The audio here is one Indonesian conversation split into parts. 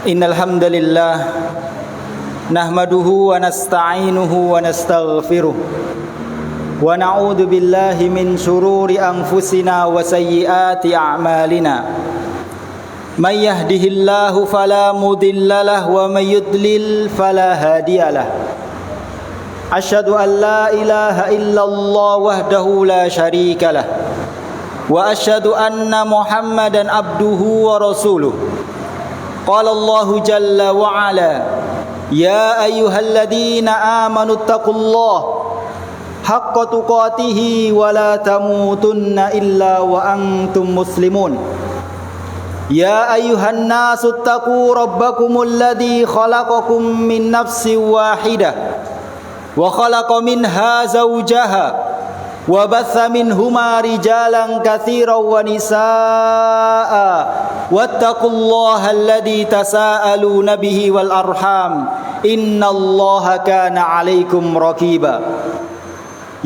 Innal hamdalillah nahmaduhu wa nasta'inuhu wa nastaghfiruh wa na'udzu billahi min shururi anfusina wa sayyiati a'malina. May yahdihillahu fala mudhillalah wa may yudlil fala hadiyalah. Asyhadu an la ilaha illallah wahdahu la syarikalah wa asyhadu anna Muhammadan abduhu wa rasuluh. Qala Allahu jalla wa ala, ya ayyuhalladzina amanu taqullaha haqqa tuqatih wa la tamutunna illa wa antum muslimun. Ya ayyuhan nasu taqu rabbakumul ladzi khalaqakum min nafsin wahidah wa khalaqa minha zawjaha wa batha minhuma rijalan katsiran wa nisaa'a wattaqullaha alladzi tasaaluna bihi wal arham innallaha kana 'alaikum raqiba.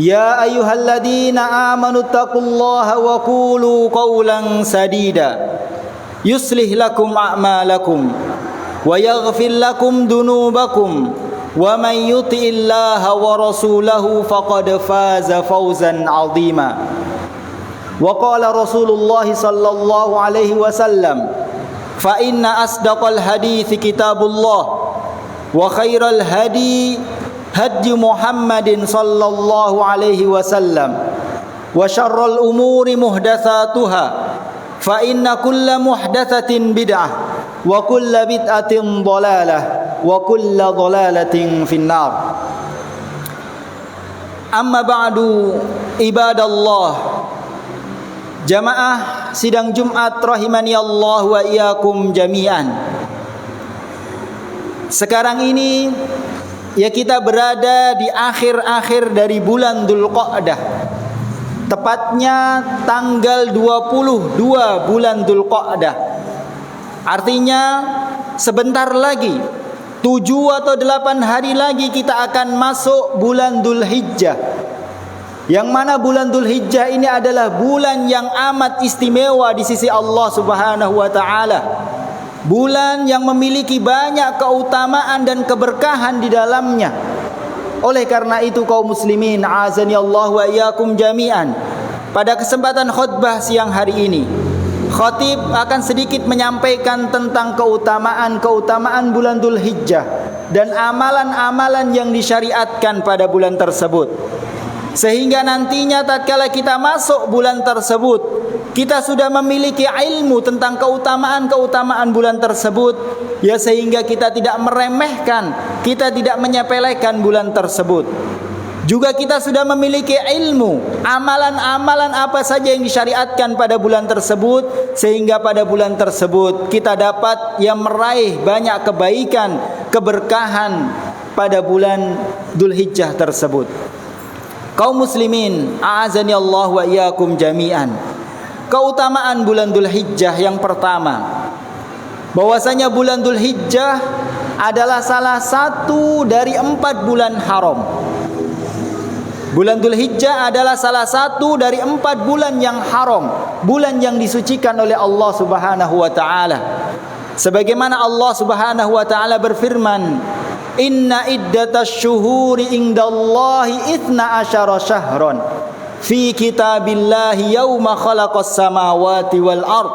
Ya ayyuhalladzina amanu taqullaha wa qulu qawlan sadida yuslih lakum a'malakum wa yaghfir lakum dunubakum wa man yuti'illaha wa rasulahu faqad faza fawzan 'azima. Wa qala Rasulullah sallallahu alaihi wasallam, fa inna asdaqal hadithi kitabullah wa khairal hadi hadi Muhammadin sallallahu alaihi wasallam wa syarrul umuri muhdatsatuha fa inna kulla muhdatsatin bid'ah wa kulla bid'atin dhalalah wa kulla dhalalatin finnar. Amma ba'du, ibadallah, jamaah sidang Jumat rahimani Allah wa iyyakum jami'an. Sekarang ini ya kita berada di akhir-akhir dari bulan Dzulqa'dah. Tepatnya tanggal 22 bulan Dzulqa'dah. Artinya sebentar lagi 7 atau 8 hari lagi kita akan masuk bulan Dzulhijjah. Yang mana bulan Dzulhijjah ini adalah bulan yang amat istimewa di sisi Allah Subhanahu wa taala. Bulan yang memiliki banyak keutamaan dan keberkahan di dalamnya. Oleh karena itu kaum muslimin, azani Allah wa iyyakum jami'an, pada kesempatan khutbah siang hari ini khatib akan sedikit menyampaikan tentang keutamaan bulan Dzulhijjah dan amalan-amalan yang disyariatkan pada bulan tersebut. Sehingga nantinya tatkala kita masuk bulan tersebut, kita sudah memiliki ilmu tentang keutamaan bulan tersebut, ya, sehingga kita tidak meremehkan, kita tidak menyepelekan bulan tersebut. Juga kita sudah memiliki ilmu amalan-amalan apa saja yang disyariatkan pada bulan tersebut, sehingga pada bulan tersebut kita dapat yang meraih banyak kebaikan, keberkahan pada bulan Dzulhijjah tersebut. Kaum muslimin, a'azani Allah wa iyyakum jami'an. Keutamaan bulan Dzulhijjah yang pertama, bahwasanya bulan Dzulhijjah adalah salah satu dari 4 bulan haram. Bulan Dzulhijjah adalah salah satu dari 4 bulan yang haram, bulan yang disucikan oleh Allah Subhanahu wa taala. Sebagaimana Allah Subhanahu wa taala berfirman, inna iddatasy syuhuri indallahi 12 syahran fi kitabillahi yauma khalaqas samawati wal ard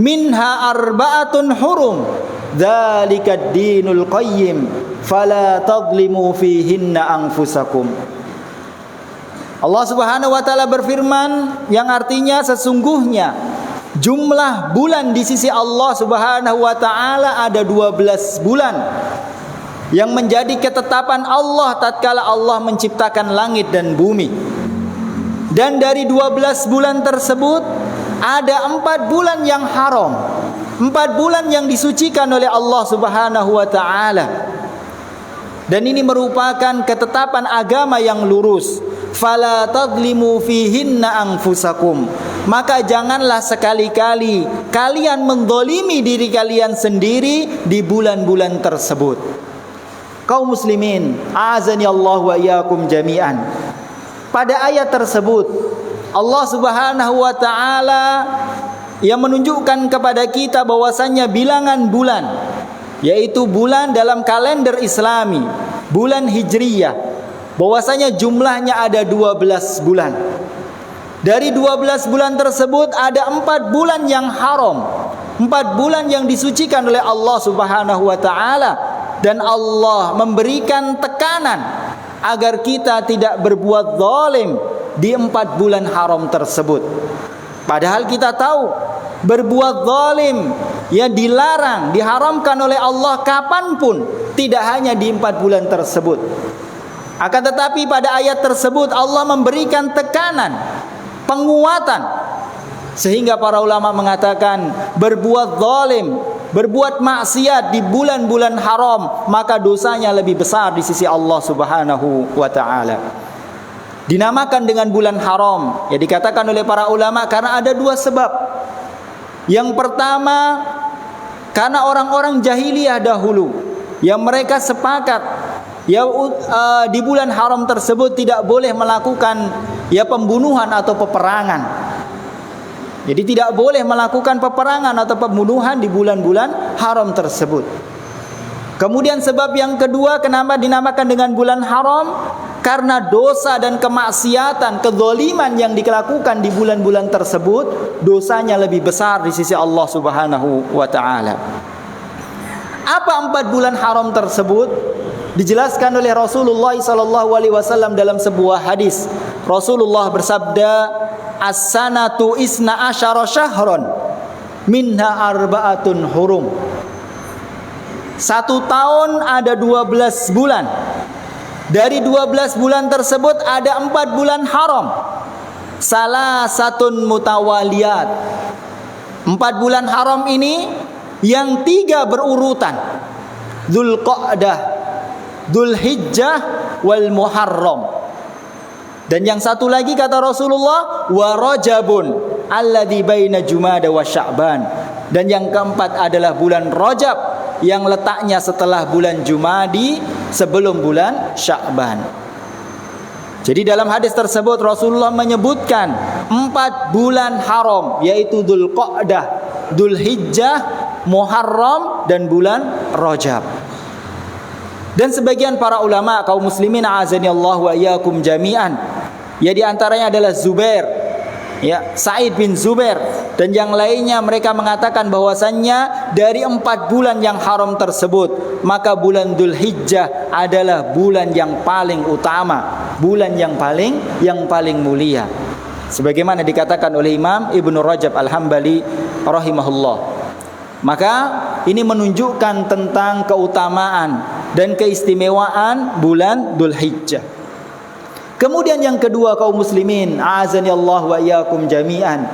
minha arba'atun hurum dzalikad dinul qayyim fala tadlimu fihinna anfusakum. Allah Subhanahu wa taala berfirman yang artinya sesungguhnya jumlah bulan di sisi Allah Subhanahu wa taala ada 12 bulan yang menjadi ketetapan Allah tatkala Allah menciptakan langit dan bumi. Dan dari 12 bulan tersebut ada 4 bulan yang haram, 4 bulan yang disucikan oleh Allah Subhanahu wa taala. Dan ini merupakan ketetapan agama yang lurus. Fala tadlimu fihinna anfusakum. Maka janganlah sekali-kali kalian mendolimi diri kalian sendiri di bulan-bulan tersebut. Kaum muslimin, azani Allah wa iyyakum jami'an. Pada ayat tersebut Allah Subhanahu wa taala yang menunjukkan kepada kita bahwasannya bilangan bulan yaitu bulan dalam kalender Islami, bulan Hijriyah, bahwasanya jumlahnya ada 12 bulan. Dari 12 bulan tersebut ada 4 bulan yang haram, 4 bulan yang disucikan oleh Allah Subhanahu wa taala, dan Allah memberikan tekanan agar kita tidak berbuat zalim di 4 bulan haram tersebut. Padahal kita tahu berbuat zalim ya dilarang, diharamkan oleh Allah kapanpun, tidak hanya di 4 bulan tersebut. Akan tetapi pada ayat tersebut Allah memberikan tekanan, penguatan, sehingga para ulama mengatakan berbuat zalim, berbuat maksiat di bulan-bulan haram, maka dosanya lebih besar di sisi Allah Subhanahu wa taala. Dinamakan dengan bulan haram, ya dikatakan oleh para ulama karena ada 2 sebab. Yang pertama, karena orang-orang jahiliyah dahulu yang mereka sepakat ya di bulan haram tersebut tidak boleh melakukan ya pembunuhan atau peperangan. Jadi tidak boleh melakukan peperangan atau pembunuhan di bulan-bulan haram tersebut. Kemudian sebab yang kedua kenapa dinamakan dengan bulan haram? Karena dosa dan kemaksiatan, kezaliman yang dilakukan di bulan-bulan tersebut, dosanya lebih besar di sisi Allah Subhanahu wa taala. Apa 4 bulan haram tersebut? Dijelaskan oleh Rasulullah sallallahu alaihi wasallam dalam sebuah hadis. Rasulullah bersabda, "As-sanatu isna asyara syahron, minha arba'atun hurum." 1 tahun ada 12 bulan. Dari 12 bulan tersebut ada 4 bulan haram. Salah satun mutawaliyat. 4 bulan haram ini yang 3 berurutan. Dzulqa'dah, Dzulhijjah, wal Muharram. Dan yang satu lagi kata Rasulullah, wa Rajabun alladzi baina Jumada wa Sya'ban. Dan yang keempat adalah bulan Rajab yang letaknya setelah bulan Jumadi, sebelum bulan Sya'ban. Jadi dalam hadis tersebut Rasulullah menyebutkan 4 bulan haram, yaitu Dzulqa'dah, Dzulhijjah, Muharram, dan bulan Rajab. Dan sebagian para ulama kaum muslimin a'azani Allah wa iyyakum jami'an, ya di antaranya adalah Zubair, ya Sa'id bin Zubair, dan yang lainnya mereka mengatakan bahwasannya dari 4 bulan yang haram tersebut, maka bulan Dzulhijjah adalah bulan yang paling utama, bulan yang paling mulia. Sebagaimana dikatakan oleh Imam Ibnu Rajab Al-Hambali rahimahullah. Maka ini menunjukkan tentang keutamaan dan keistimewaan bulan Dzulhijjah. Kemudian yang kedua kaum muslimin, a'azani Allah wa iyyakum jami'an,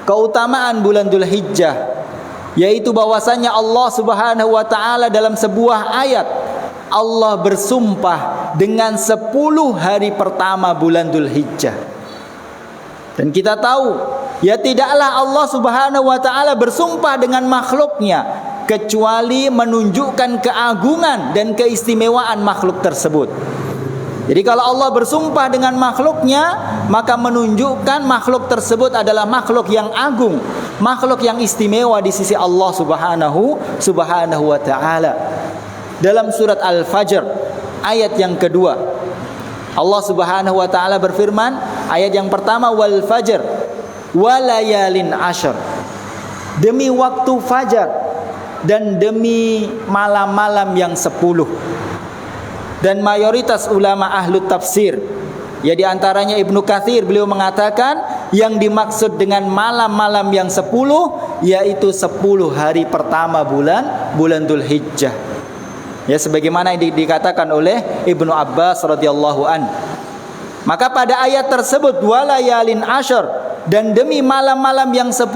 keutamaan bulan Dzulhijjah, yaitu bahwasanya Allah Subhanahu wa taala dalam sebuah ayat Allah bersumpah dengan 10 hari pertama bulan Dzulhijjah. Dan kita tahu, ya tidaklah Allah Subhanahu wa taala bersumpah dengan makhluknya kecuali menunjukkan keagungan dan keistimewaan makhluk tersebut. Jadi kalau Allah bersumpah dengan makhluknya, maka menunjukkan makhluk tersebut adalah makhluk yang agung, makhluk yang istimewa di sisi Allah Subhanahu wa taala. Dalam surat Al-Fajr ayat yang kedua, Allah Subhanahu wa taala berfirman, ayat yang pertama, wal fajr walayalin ashar, demi waktu fajar dan demi malam-malam yang 10. Dan mayoritas ulama ahlu tafsir, ya di antaranya Ibnu Katsir, beliau mengatakan yang dimaksud dengan malam-malam yang 10 yaitu 10 hari pertama bulan Dzulhijjah. Ya sebagaimana dikatakan oleh Ibnu Abbas radhiyallahu an. Maka pada ayat tersebut walayalin ashar, dan demi malam-malam yang 10,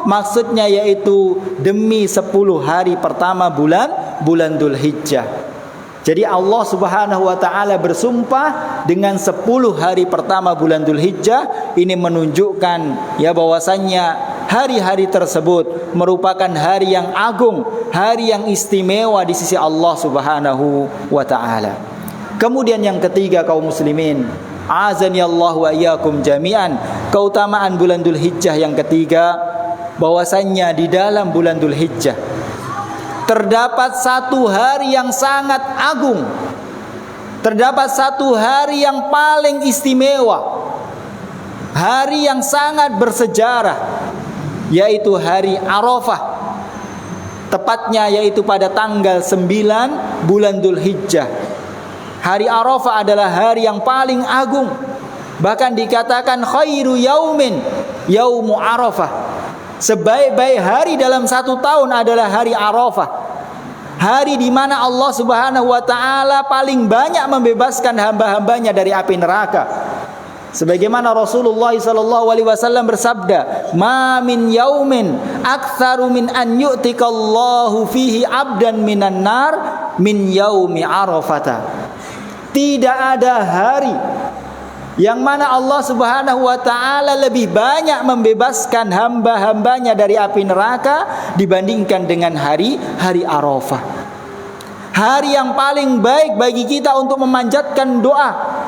maksudnya yaitu demi 10 hari pertama bulan Dzulhijjah. Jadi Allah Subhanahu wa taala bersumpah dengan 10 hari pertama bulan Dzulhijjah. Ini menunjukkan ya bahwasannya hari-hari tersebut merupakan hari yang agung, hari yang istimewa di sisi Allah Subhanahu wa taala. Kemudian yang ketiga kaum muslimin, azani Allah wa iyyakum jami'an, keutamaan bulan Dzulhijjah yang ketiga, bahwasannya di dalam bulan Dzulhijjah terdapat satu hari yang sangat agung, terdapat satu hari yang paling istimewa, hari yang sangat bersejarah, yaitu hari Arafah. Tepatnya yaitu pada tanggal 9 bulan Dzulhijjah. Hari Arafah adalah hari yang paling agung. Bahkan dikatakan khairu yaumin yaumu Arafah. Sebaik-baik hari dalam satu tahun adalah hari Arafah. Hari di mana Allah Subhanahu wa taala paling banyak membebaskan hamba-hambanya dari api neraka. Sebagaimana Rasulullah sallallahu alaihi wasallam bersabda, "Ma min yaumin aktsaru min an yu'tikallahu fihi 'abdan minan nar min yaumi Arafata." Tidak ada hari yang mana Allah Subhanahu wa taala lebih banyak membebaskan hamba-hambanya dari api neraka dibandingkan dengan hari Arafah. Hari yang paling baik bagi kita untuk memanjatkan doa.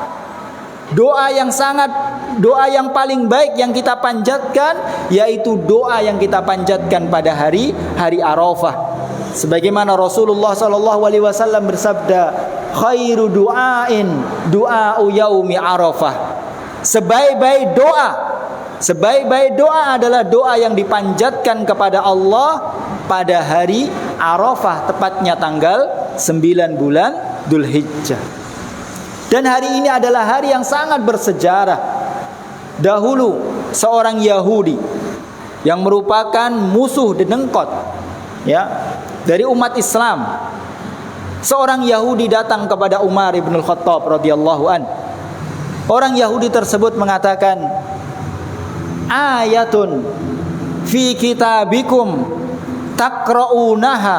Doa yang paling baik yang kita panjatkan yaitu doa yang kita panjatkan pada hari Arafah. Sebagaimana Rasulullah sallallahu alaihi wasallam bersabda, khairu du'ain du'a'u yaumi Arafah. Sebaik-baik doa adalah doa yang dipanjatkan kepada Allah pada hari Arafah, tepatnya tanggal 9 bulan Dzulhijjah. Dan hari ini adalah hari yang sangat bersejarah. Dahulu seorang Yahudi yang merupakan musuh dengkot dari umat Islam, seorang Yahudi datang kepada Umar ibn al-Khattab radhiyallahu an. Orang Yahudi tersebut mengatakan, ayatun fi kitabikum taqra'unaha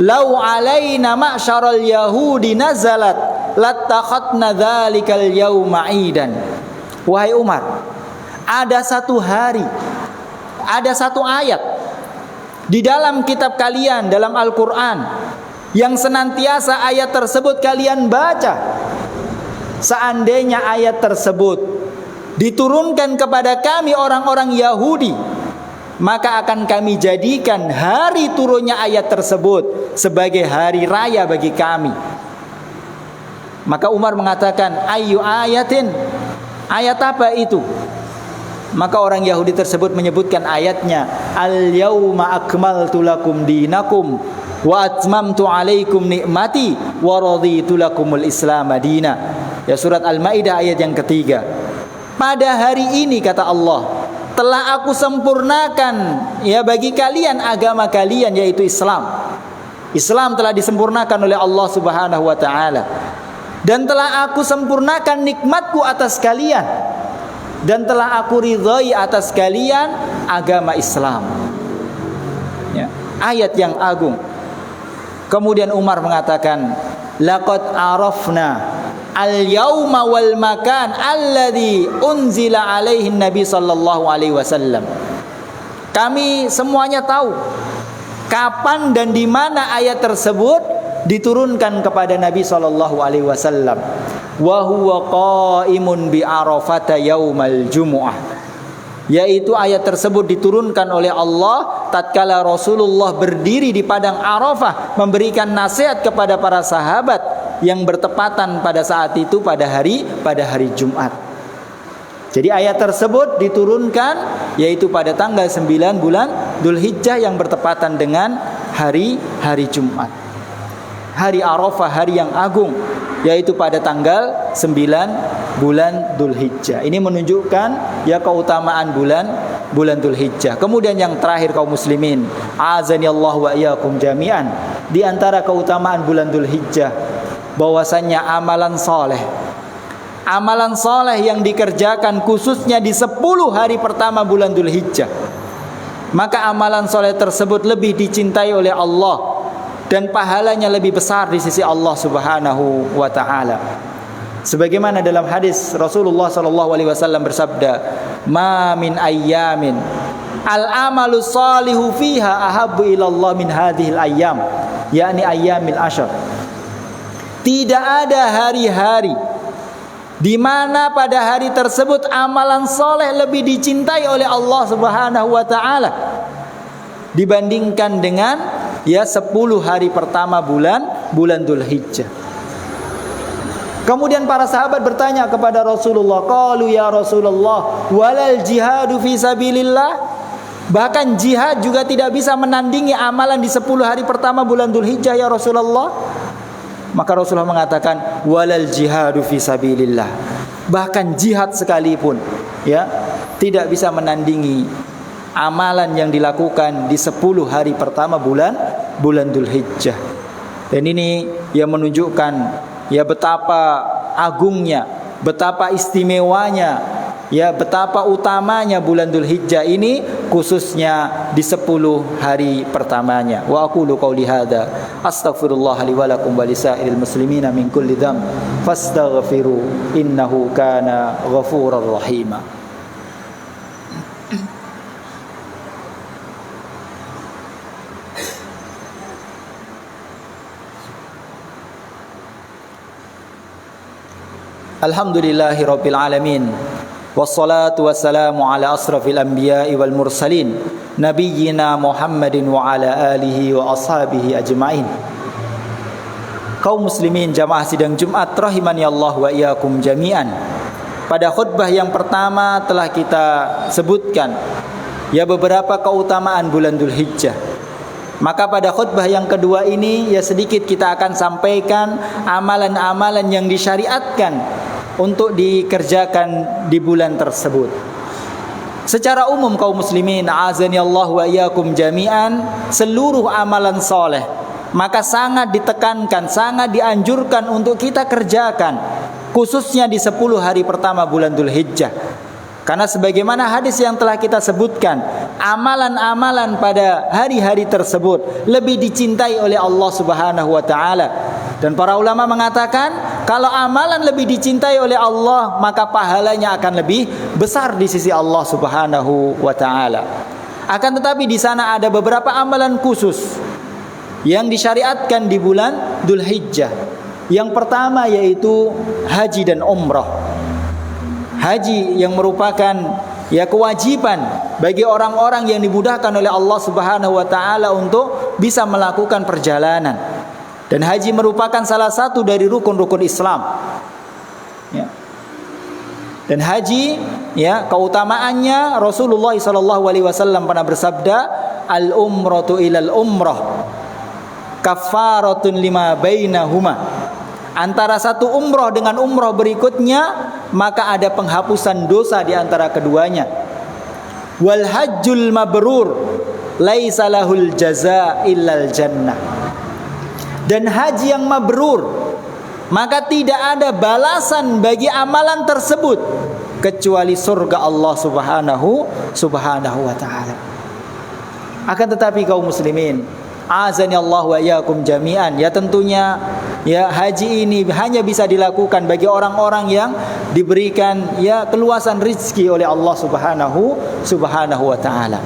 law alaina ma'syaral yahudi nazalat lattakhadna dzalikal yawma 'idan. Wahai Umar, ada satu hari, ada satu ayat di dalam kitab kalian, dalam Al-Quran, yang senantiasa ayat tersebut kalian baca. Seandainya ayat tersebut diturunkan kepada kami orang-orang Yahudi, maka akan kami jadikan hari turunnya ayat tersebut sebagai hari raya bagi kami. Maka Umar mengatakan, ayu ayatin, ayat apa itu? Maka orang Yahudi tersebut menyebutkan ayatnya, al-yauma akmaltu lakum dinakum wa atmamtu alaikum nikmati wa raditu lakumul islam madina. Ya, surat Al-Maidah ayat yang ketiga. Pada hari ini kata Allah, telah aku sempurnakan bagi kalian agama kalian, yaitu Islam. Islam telah disempurnakan oleh Allah Subhanahu wa taala. Dan telah aku sempurnakan nikmatku atas kalian, dan telah aku ridhai atas kalian agama Islam. Ayat yang agung. Kemudian Umar mengatakan, laqad arafna al-yauma wal makan alladhi unzila alaihi nabi sallallahu alaihi wasallam. Kami semuanya tahu kapan dan di mana ayat tersebut diturunkan kepada Nabi sallallahu alaihi wasallam. Wa huwa qaimun bi Arafata yaumal jumu'ah. Yaitu ayat tersebut diturunkan oleh Allah tatkala Rasulullah berdiri di padang Arafah memberikan nasihat kepada para sahabat yang bertepatan pada saat itu pada hari Jumat. Jadi ayat tersebut diturunkan yaitu pada tanggal 9 bulan Dzulhijjah yang bertepatan dengan hari Jumat. Hari Arafah, hari yang agung, yaitu pada tanggal 9 bulan Dzulhijjah. Ini menunjukkan keutamaan bulan Dzulhijjah. Kemudian yang terakhir kaum muslimin, azanillahu wa iyyakum jami'an, di antara keutamaan bulan Dzulhijjah bahwasannya amalan soleh yang dikerjakan khususnya di 10 hari pertama bulan Dzulhijjah, maka amalan soleh tersebut lebih dicintai oleh Allah dan pahalanya lebih besar di sisi Allah Subhanahu wa taala. Sebagaimana dalam hadis Rasulullah sallallahu alaihi wasallam bersabda, "Ma min ayyamin al-amalu salihu fiha ahabbu ila Allah min hadhil ayyam," yakni ayyamil ashr. Tidak ada hari-hari di mana pada hari tersebut amalan soleh lebih dicintai oleh Allah Subhanahu wa taala dibandingkan dengan ya 10 hari pertama bulan Dzulhijjah. Kemudian para sahabat bertanya kepada Rasulullah, qalu ya Rasulullah, walal jihadu fi sabilillah? Bahkan jihad juga tidak bisa menandingi amalan di 10 hari pertama bulan Dzulhijjah ya Rasulullah. Maka Rasulullah mengatakan, walal jihadu fi sabilillah. Bahkan jihad sekalipun ya tidak bisa menandingi amalan yang dilakukan di 10 hari pertama bulan Dzulhijjah. Dan ini yang menunjukkan ya betapa agungnya, betapa istimewanya, ya betapa utamanya bulan Dzulhijjah ini, khususnya di 10 hari pertamanya. Wa aqulu qauli hadza astaghfirullah li wa lakum wa lisairil muslimina min kulli dzamb fastaghfiru innahu kana ghafurar rahima. Alhamdulillahi rabbil alamin. Wassalatu wassalamu ala asrafil anbiya'i wal mursalin nabiyyina Muhammadin wa ala alihi wa ashabihi ajma'in. Kaum muslimin jamaah sidang Jumat rahimani Allah wa iyyakum jami'an. Pada khutbah yang pertama telah kita sebutkan ya beberapa keutamaan bulan Dzulhijjah. Maka pada khutbah yang kedua ini ya sedikit kita akan sampaikan amalan-amalan yang disyariatkan untuk dikerjakan di bulan tersebut. Secara umum kaum muslimin, azani Allah wa iyyakum jami'an, seluruh amalan soleh maka sangat ditekankan, sangat dianjurkan untuk kita kerjakan, khususnya di 10 hari pertama bulan Dzulhijjah. Karena sebagaimana hadis yang telah kita sebutkan, amalan-amalan pada hari-hari tersebut lebih dicintai oleh Allah Subhanahu wa taala. Dan para ulama mengatakan, kalau amalan lebih dicintai oleh Allah, maka pahalanya akan lebih besar di sisi Allah Subhanahu wa taala. Akan tetapi di sana ada beberapa amalan khusus yang disyariatkan di bulan Dzulhijjah. Yang pertama yaitu haji dan umrah. Haji yang merupakan ya kewajiban bagi orang-orang yang dimudahkan oleh Allah Subhanahu wa taala untuk bisa melakukan perjalanan. Dan haji merupakan salah satu dari rukun-rukun Islam. Ya. Dan haji ya keutamaannya Rasulullah SAW pernah bersabda, al-umratu ilal umrah kafaratun lima bainahuma. Antara satu umroh dengan umroh berikutnya maka ada penghapusan dosa di antara keduanya. Wal hajjul mabrur laisa lahul jazaa illal jannah. Dan haji yang mabrur maka tidak ada balasan bagi amalan tersebut kecuali surga Allah Subhanahu wa taala. Akan tetapi kaum muslimin, azani Allah wa iyyakum jami'an, ya tentunya ya haji ini hanya bisa dilakukan bagi orang-orang yang diberikan ya keluasan rezeki oleh Allah Subhanahu wa taala.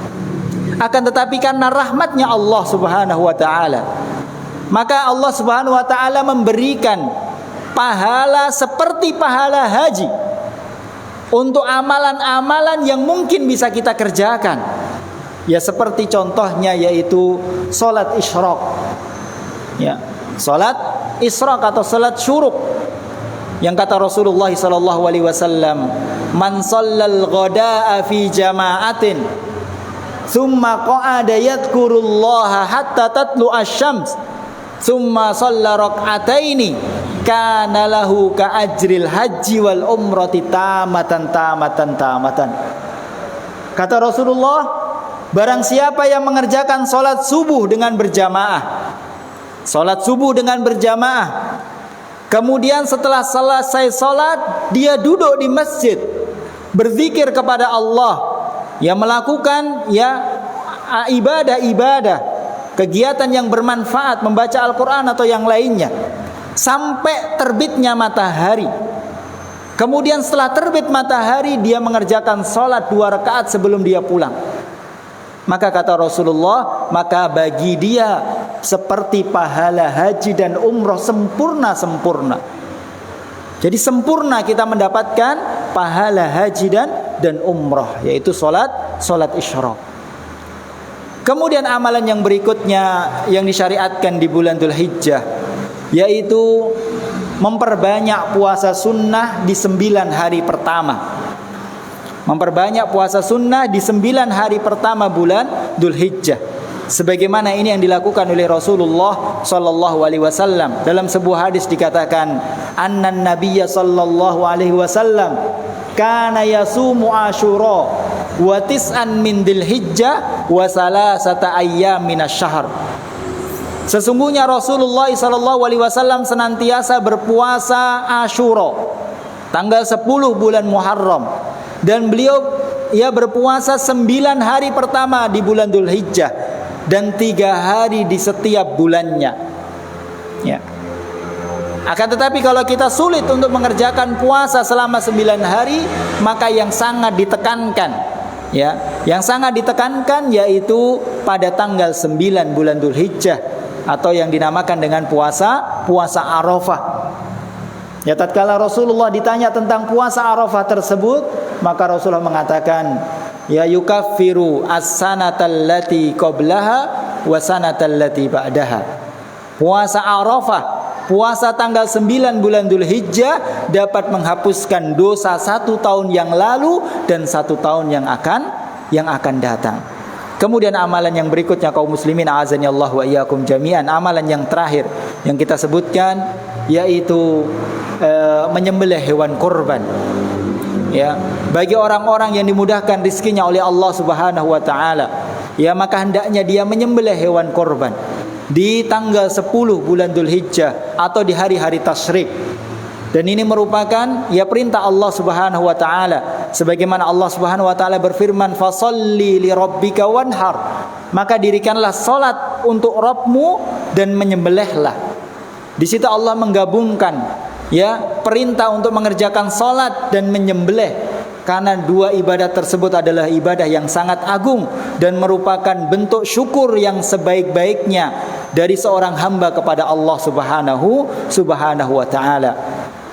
Akan tetapi karena rahmatnya Allah Subhanahu wa taala, maka Allah Subhanahu wa taala memberikan pahala seperti pahala haji untuk amalan-amalan yang mungkin bisa kita kerjakan. Ya seperti contohnya yaitu salat isyraq. Ya, salat isyraq atau salat syuruk. Yang kata Rasulullah sallallahu alaihi wasallam, "Man shallal ghada'a fi jama'atin, thumma qa'ada yadhkurullaha hatta tatlu asy-syams, thumma shalla rak'ataini, kana lahu ka ajril haji wal umrati tamatan." Kata Rasulullah, barang siapa yang mengerjakan salat subuh dengan berjamaah, salat subuh dengan berjamaah, kemudian setelah selesai salat dia duduk di masjid berzikir kepada Allah, yang melakukan ya ibadah-ibadah, kegiatan yang bermanfaat, membaca Al-Quran atau yang lainnya sampai terbitnya matahari. Kemudian setelah terbit matahari dia mengerjakan salat 2 rakaat sebelum dia pulang. Maka kata Rasulullah, maka bagi dia seperti pahala haji dan umroh sempurna. Jadi sempurna kita mendapatkan pahala haji dan umroh, yaitu salat isyraq. Kemudian amalan yang berikutnya yang disyariatkan di bulan Dzulhijjah yaitu memperbanyak puasa sunnah di 9 hari pertama. Memperbanyak puasa sunnah di 9 hari pertama bulan Dzulhijjah. Sebagaimana ini yang dilakukan oleh Rasulullah sallallahu alaihi wasallam. Dalam sebuah hadis dikatakan, "Annan nabiyya sallallahu alaihi wasallam kana yasumu Asyura wa tis'an min Dzulhijjah wa salasata ayyam minasyahr." Sesungguhnya Rasulullah sallallahu alaihi wasallam senantiasa berpuasa Asyura tanggal 10 bulan Muharram, dan beliau berpuasa 9 hari pertama di bulan Dzulhijjah dan 3 hari di setiap bulannya. Ya. Akan tetapi kalau kita sulit untuk mengerjakan puasa selama 9 hari, maka yang sangat ditekankan, yang sangat ditekankan yaitu pada tanggal 9 bulan Dzulhijjah atau yang dinamakan dengan puasa Arafah. Ya, tatkala Rasulullah ditanya tentang puasa Arafah tersebut, maka Rasulullah mengatakan, ya yukaffiru as-sanatal lati qablaha wa sanatal lati ba'daha. Puasa Arafah, puasa tanggal 9 bulan Dzulhijjah dapat menghapuskan dosa 1 tahun yang lalu dan 1 tahun yang akan datang. Kemudian amalan yang berikutnya kaum muslimin a'azani Allah wa iyyakum jami'an, amalan yang terakhir yang kita sebutkan yaitu menyembelih hewan kurban. Ya, bagi orang-orang yang dimudahkan rizkinya oleh Allah Subhanahu wa taala, ya maka hendaknya dia menyembelih hewan kurban di tanggal 10 bulan Dzulhijjah atau di hari-hari tasyrik. Dan ini merupakan perintah Allah Subhanahu wa taala, sebagaimana Allah Subhanahu wa taala berfirman, "Fasholli li rabbika wanhar." Maka dirikanlah salat untuk Rabbmu dan menyembelihlah. Di situ Allah menggabungkan perintah untuk mengerjakan salat dan menyembelih, karena 2 ibadah tersebut adalah ibadah yang sangat agung dan merupakan bentuk syukur yang sebaik-baiknya dari seorang hamba kepada Allah Subhanahu wa taala.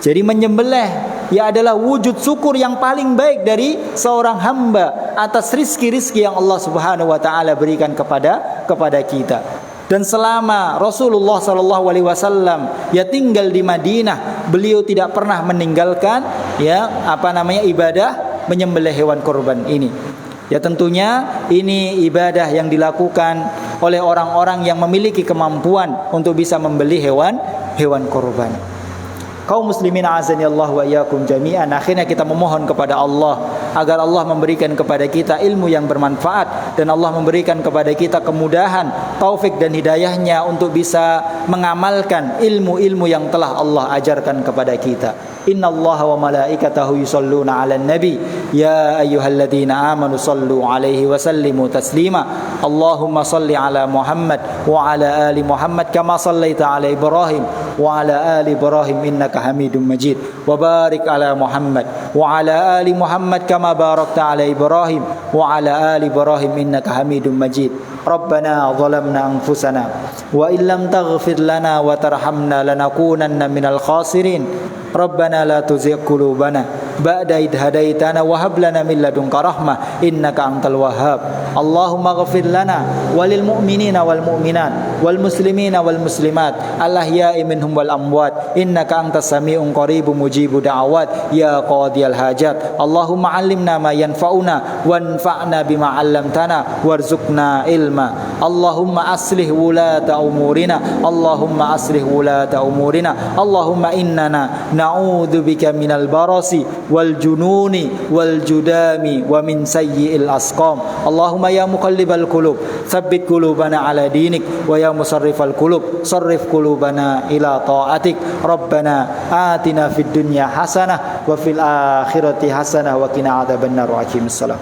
Jadi menyembelih adalah wujud syukur yang paling baik dari seorang hamba atas rizki-rizki yang Allah Subhanahu wa taala berikan kepada kita. Dan selama Rasulullah sallallahu alaihi wasallam tinggal di Madinah, beliau tidak pernah meninggalkan ibadah menyembelih hewan kurban ini. Ya tentunya ini ibadah yang dilakukan oleh orang-orang yang memiliki kemampuan untuk bisa membeli hewan kurban. Kaum muslimin azani Allah wa iyyakum jami'an, akhirnya kita memohon kepada Allah agar Allah memberikan kepada kita ilmu yang bermanfaat dan Allah memberikan kepada kita kemudahan, taufik dan hidayahnya untuk bisa mengamalkan ilmu-ilmu yang telah Allah ajarkan kepada kita. Innallaha wa malaikatahu yusholluna 'alan nabi ya ayyuhalladzina amanu shallu 'alaihi wa sallimu taslima. Allahumma shalli 'ala Muhammad wa 'ala ali Muhammad kama shallaita 'ala Ibrahim wa 'ala ali Ibrahim innaka Hamidum Majid. Wa barik 'ala Muhammad wa 'ala ali Muhammad kama barakta 'ala Ibrahim wa 'ala ali Ibrahim innaka Hamidum Majid. Rabbana zalamna anfusana wa illam taghfir lana wa tarhamna lanakunanna minal khasirin. Rabbana la tuzigh qulubana ba'da idh hadaitana wa hab lana min ladunka rahmah innaka antal wahhab. Allahumma ighfir lana walil mu'minina wal mu'minat wal muslimina wal muslimat al ahya'i minhum wal amwat innaka antas sami'un qaribun mujibu da'awat ya qadiyal hajat. Allahumma 'allimna ma yanfa'una wanfa'na bima 'allamtana warzuqna ilma. Allahumma aslih wulata umurina, Allahumma aslih wulata umurina. Allahumma innana na'udzu bika minal barasi wal jununi wal judami wa min sayyi'il asqam. Allahumma ya muqallibal qulub tsabbit qulubana ala dinik wa ya musarrifal qulub sarrif qulubana ila ta'atik. Rabbana atina fid dunya hasanah wa fil akhirati hasanah wa qina adzabannar. Wa aqimissalam.